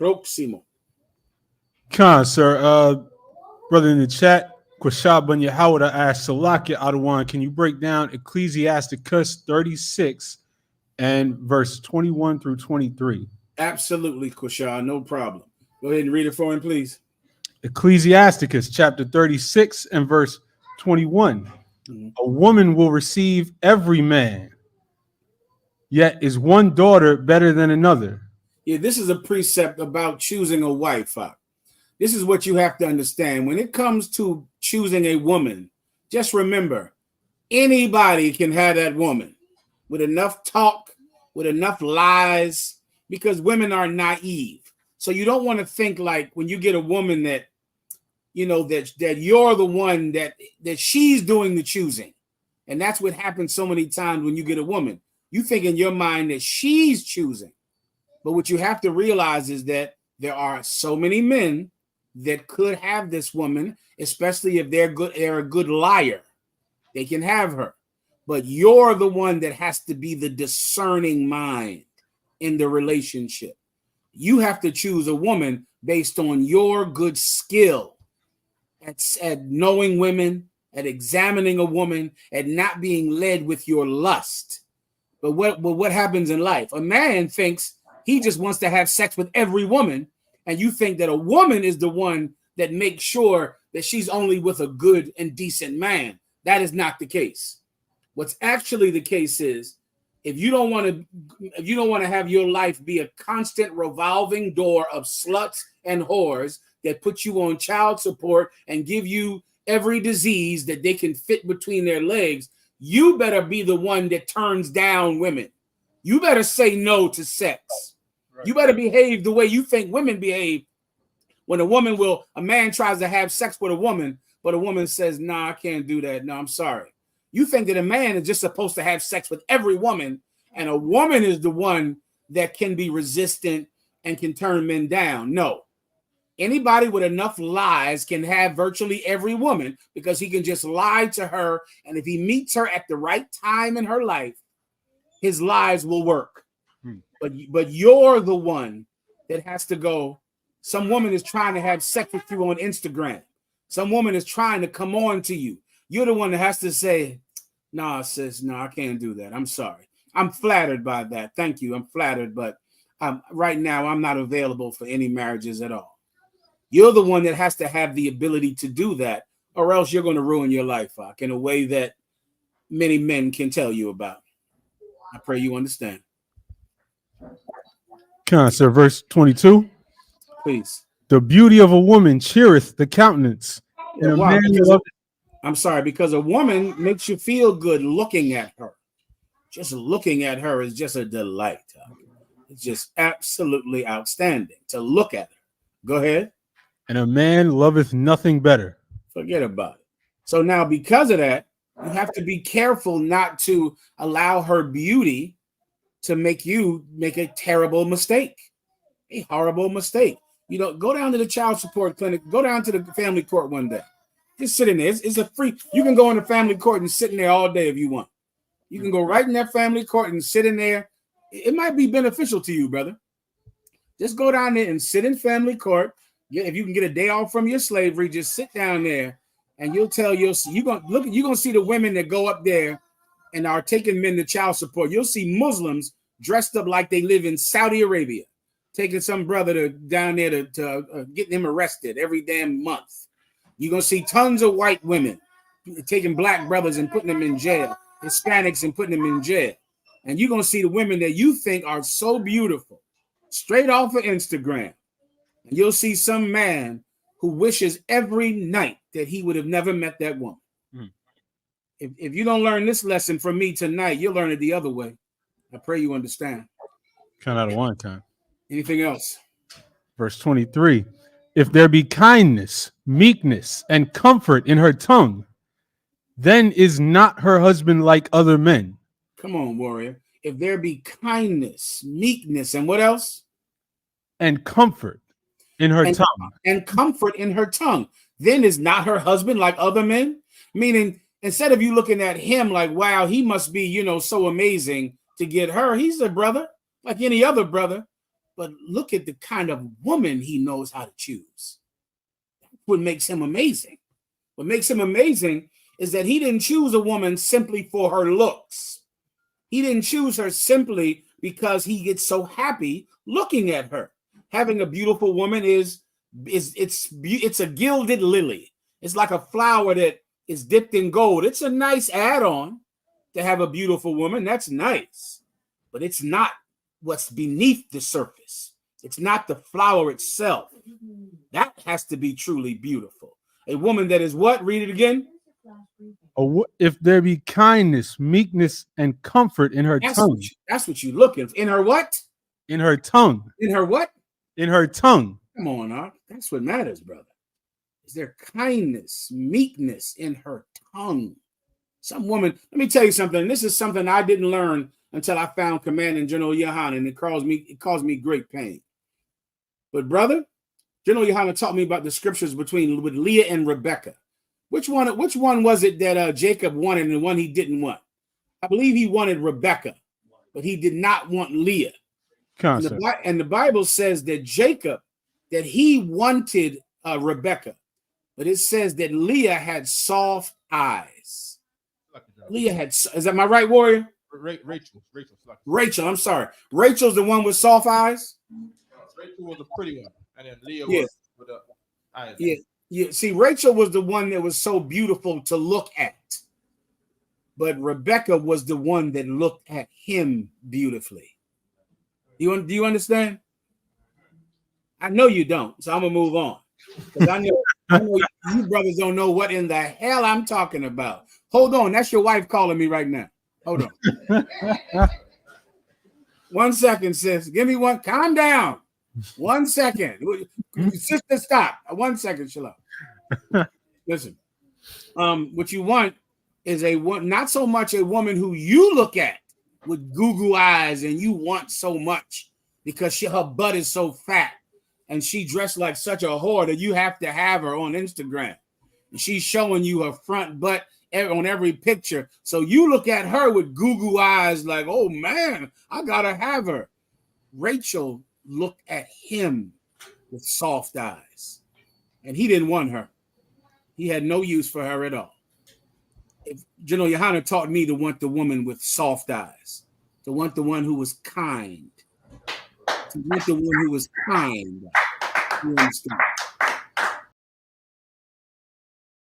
Próximo. Khan, sir. Brother in the chat, Kwashab Ben Yahawada asked Salakia Adawan, can you break down Ecclesiasticus 36 and verse 21 through 23? Absolutely, Kushar, no problem. Go ahead and read it for him, please. Ecclesiasticus chapter 36 and verse 21. A woman will receive every man, yet is one daughter better than another. Yeah, this is a precept about choosing a wife. This is what you have to understand. When it comes to choosing a woman, just remember, anybody can have that woman with enough talk, with enough lies, because women are naive. So you don't want to think like when you get a woman that, you know, that you're the one that she's doing the choosing. And that's what happens so many times when you get a woman. You think in your mind that she's choosing. But what you have to realize is that there are so many men that could have this woman, especially if they're a good liar. They can have her. But you're the one that has to be the discerning mind in the relationship. You have to choose a woman based on your good skill at knowing women, at examining a woman, at not being led with your lust. But what happens in life? A man thinks he just wants to have sex with every woman, and you think that a woman is the one that makes sure that she's only with a good and decent man. That is not the case. What's actually the case is if you don't want to have your life be a constant revolving door of sluts and whores that put you on child support and give you every disease that they can fit between their legs, you better be the one that turns down women. You better say no to sex. Right. You better behave the way you think women behave when a man tries to have sex with a woman, but a woman says, nah, I can't do that. No, I'm sorry. You think that a man is just supposed to have sex with every woman, and a woman is the one that can be resistant and can turn men down. No. Anybody with enough lies can have virtually every woman because he can just lie to her. And if he meets her at the right time in her life, his lies will work. But you're the one that has to go. Some woman is trying to have sex with you on Instagram. Some woman is trying to come on to you. You're the one that has to say, nah, sis, no, I can't do that. I'm sorry. I'm flattered by that. Thank you. I'm flattered. But right now, I'm not available for any marriages at all. You're the one that has to have the ability to do that, or else you're going to ruin your life, in a way that many men can tell you about. I pray you understand. Sir, verse 22. Please. The beauty of a woman cheereth the countenance. Yeah, I'm sorry, because a woman makes you feel good looking at her. Just looking at her is just a delight. It's just absolutely outstanding to look at her. Go ahead. And a man loveth nothing better. Forget about it. So now, because of that, you have to be careful not to allow her beauty to make you make a terrible mistake, a horrible mistake. You know, go down to the child support clinic, go down to the family court one day. Just sit in there. It's a free, you can go in the family court and sit in there all day if you want. You can go right in that family court and sit in there. It might be beneficial to you, brother. Just go down there and sit in family court. If you can get a day off from your slavery, just sit down there and you're gonna see the women that go up there and are taking men to child support. You'll see Muslims dressed up like they live in Saudi Arabia, taking some brother down there to get him arrested every damn month. You're gonna see tons of white women taking black brothers and putting them in jail, Hispanics and putting them in jail. And you're gonna see the women that you think are so beautiful, straight off of Instagram. And you'll see some man who wishes every night that he would have never met that woman. If you don't learn this lesson from me tonight, you'll learn it the other way. I pray you understand. Kind out of one time. Anything else? Verse 23. If there be kindness, meekness, and comfort in her tongue, then is not her husband like other men. Come on, warrior. If there be kindness, meekness, and what else? And comfort in her tongue. And comfort in her tongue. Then is not her husband like other men? Meaning, instead of you looking at him like, wow, he must be, so amazing to get her. He's a brother like any other brother. but look at the kind of woman he knows how to choose. That's what makes him amazing. What makes him amazing is that he didn't choose a woman simply for her looks. He didn't choose her simply because he gets so happy looking at her. Having a beautiful woman it's a gilded lily. It's like a flower that is dipped in gold. It's a nice add-on to have a beautiful woman. That's nice, but it's not what's beneath the surface. It's not the flower itself. That has to be truly beautiful. A woman that is what? Read it again. If there be kindness, meekness, and comfort in her tongue. That's what you're looking for. In her what? In her tongue. In her what? In her tongue. Come on, Art. That's what matters, brother. Is there kindness, meekness in her tongue? Some woman, let me tell you something. This is something I didn't learn until I found Commanding General Yohanan, and it caused me great pain. But brother, General Yohanan taught me about the scriptures with Leah and Rebecca. Which one was it that Jacob wanted and the one he didn't want? I believe he wanted Rebecca, but he did not want Leah. And the Bible says that Jacob, that he wanted Rebecca, but it says that Leah had soft eyes. Leah had, is that my right, warrior? Rachel, I'm sorry. Rachel's the one with soft eyes? Rachel was a pretty one, and then Leah was with the eyes. Yeah. See, Rachel was the one that was so beautiful to look at, but Rebecca was the one that looked at him beautifully. Do you understand? I know you don't, so I'm gonna move on. Because I know you brothers don't know what in the hell I'm talking about. Hold on, that's your wife calling me right now. Hold on. 1 second, sis. Give me one. Calm down. 1 second. Sister, stop. 1 second, Shalom. Listen. What you want is not so much a woman who you look at with goo eyes and you want so much because her butt is so fat and she dressed like such a whore that you have to have her on Instagram. And she's showing you her front butt on every picture. So you look at her with goo eyes like, oh man, I gotta have her. Rachel looked at him with soft eyes, and he didn't want her. He had no use for her at all. General Yohanan taught me to want the woman with soft eyes, to want the one who was kind, to want the one who was kind. You understand?